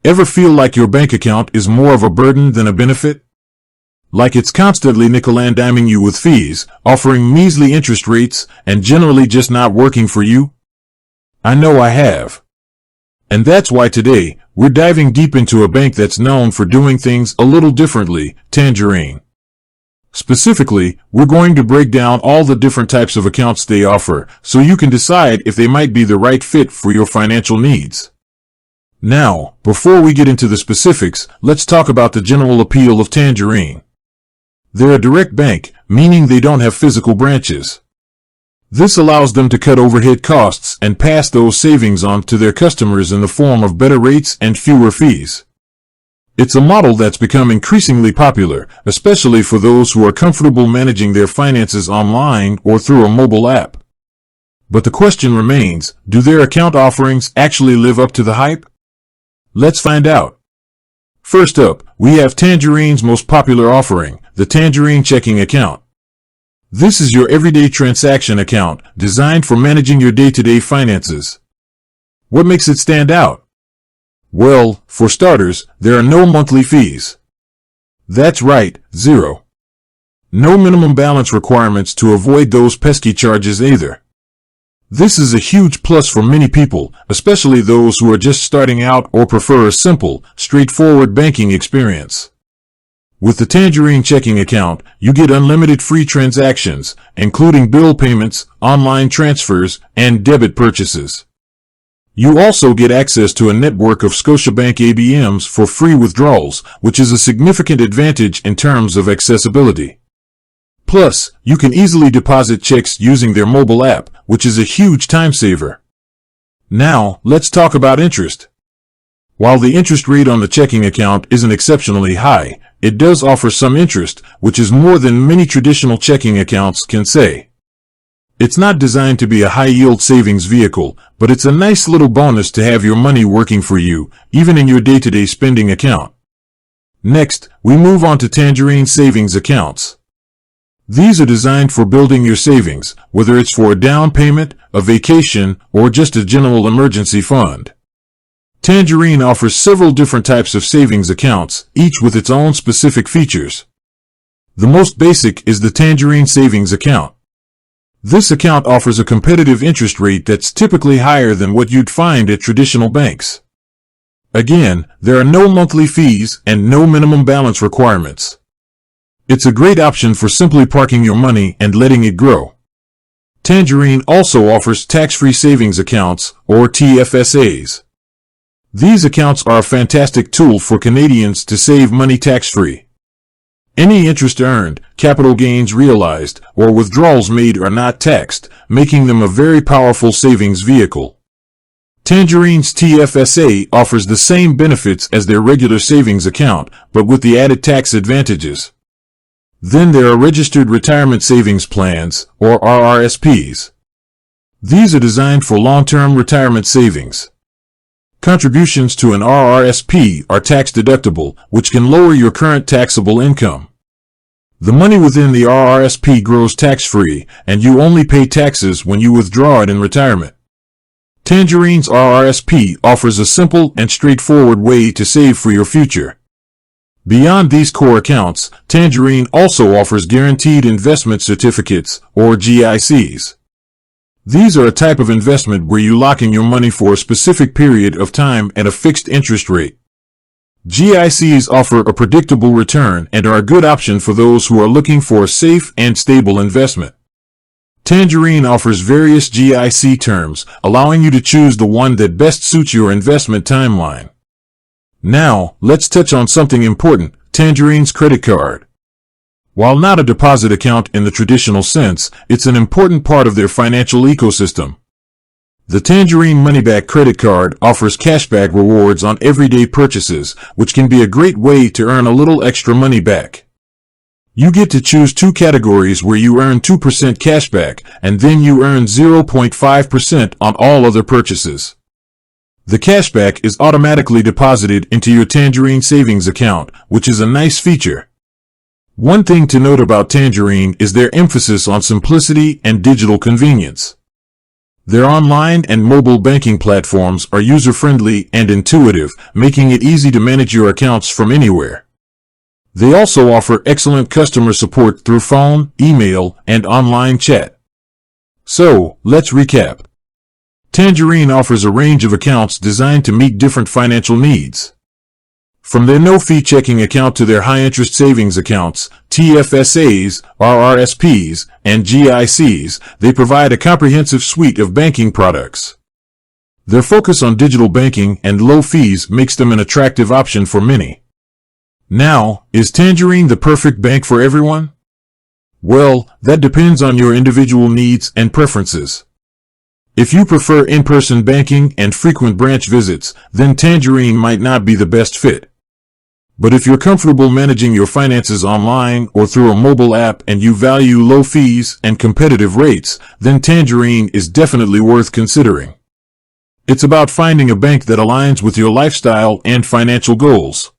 Ever feel like your bank account is more of a burden than a benefit? Like it's constantly nickel-and-diming you with fees, offering measly interest rates, and generally just not working for you? I know I have. And that's why today, we're diving deep into a bank that's known for doing things a little differently, Tangerine. Specifically, we're going to break down all the different types of accounts they offer, so you can decide if they might be the right fit for your financial needs. Now, before we get into the specifics, let's talk about the general appeal of Tangerine. They're a direct bank, meaning they don't have physical branches. This allows them to cut overhead costs and pass those savings on to their customers in the form of better rates and fewer fees. It's a model that's become increasingly popular, especially for those who are comfortable managing their finances online or through a mobile app. But the question remains, do their account offerings actually live up to the hype? Let's find out. First up, we have Tangerine's most popular offering, the Tangerine checking account. This is your everyday transaction account, designed for managing your day-to-day finances. What makes it stand out? Well, for starters, there are no monthly fees. That's right, zero. No minimum balance requirements to avoid those pesky charges either. This is a huge plus for many people, especially those who are just starting out or prefer a simple, straightforward banking experience. With the Tangerine checking account, you get unlimited free transactions, including bill payments, online transfers, and debit purchases. You also get access to a network of Scotiabank ABMs for free withdrawals, which is a significant advantage in terms of accessibility. Plus, you can easily deposit checks using their mobile app, which is a huge time saver. Now, let's talk about interest. While the interest rate on the checking account isn't exceptionally high, it does offer some interest, which is more than many traditional checking accounts can say. It's not designed to be a high-yield savings vehicle, but it's a nice little bonus to have your money working for you, even in your day-to-day spending account. Next, we move on to Tangerine savings accounts. These are designed for building your savings, whether it's for a down payment, a vacation, or just a general emergency fund. Tangerine offers several different types of savings accounts, each with its own specific features. The most basic is the Tangerine savings account. This account offers a competitive interest rate that's typically higher than what you'd find at traditional banks. Again, there are no monthly fees and no minimum balance requirements. It's a great option for simply parking your money and letting it grow. Tangerine also offers tax-free savings accounts, or TFSAs. These accounts are a fantastic tool for Canadians to save money tax-free. Any interest earned, capital gains realized, or withdrawals made are not taxed, making them a very powerful savings vehicle. Tangerine's TFSA offers the same benefits as their regular savings account, but with the added tax advantages. Then there are registered retirement savings plans, or RRSPs. These are designed for long-term retirement savings. Contributions to an RRSP are tax-deductible, which can lower your current taxable income. The money within the RRSP grows tax-free, and you only pay taxes when you withdraw it in retirement. Tangerine's RRSP offers a simple and straightforward way to save for your future. Beyond these core accounts, Tangerine also offers guaranteed investment certificates, or GICs. These are a type of investment where you lock in your money for a specific period of time at a fixed interest rate. GICs offer a predictable return and are a good option for those who are looking for a safe and stable investment. Tangerine offers various GIC terms, allowing you to choose the one that best suits your investment timeline. Now, let's touch on something important, Tangerine's credit card. While not a deposit account in the traditional sense, it's an important part of their financial ecosystem. The Tangerine Moneyback credit card offers cashback rewards on everyday purchases, which can be a great way to earn a little extra money back. You get to choose two categories where you earn 2% cashback, and then you earn 0.5% on all other purchases. The cashback is automatically deposited into your Tangerine savings account, which is a nice feature. One thing to note about Tangerine is their emphasis on simplicity and digital convenience. Their online and mobile banking platforms are user-friendly and intuitive, making it easy to manage your accounts from anywhere. They also offer excellent customer support through phone, email, and online chat. So, let's recap. Tangerine offers a range of accounts designed to meet different financial needs. From their no-fee checking account to their high-interest savings accounts, TFSAs, RRSPs, and GICs, they provide a comprehensive suite of banking products. Their focus on digital banking and low fees makes them an attractive option for many. Now, is Tangerine the perfect bank for everyone? Well, that depends on your individual needs and preferences. If you prefer in-person banking and frequent branch visits, then Tangerine might not be the best fit. But if you're comfortable managing your finances online or through a mobile app and you value low fees and competitive rates, then Tangerine is definitely worth considering. It's about finding a bank that aligns with your lifestyle and financial goals.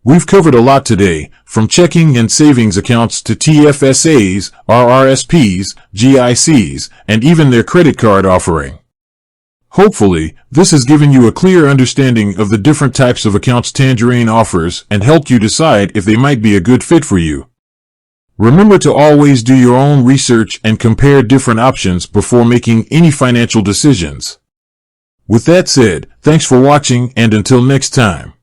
We've covered a lot today, from checking and savings accounts to TFSAs, RRSPs, GICs, and even their credit card offering. Hopefully, this has given you a clear understanding of the different types of accounts Tangerine offers and helped you decide if they might be a good fit for you. Remember to always do your own research and compare different options before making any financial decisions. With that said, thanks for watching and until next time.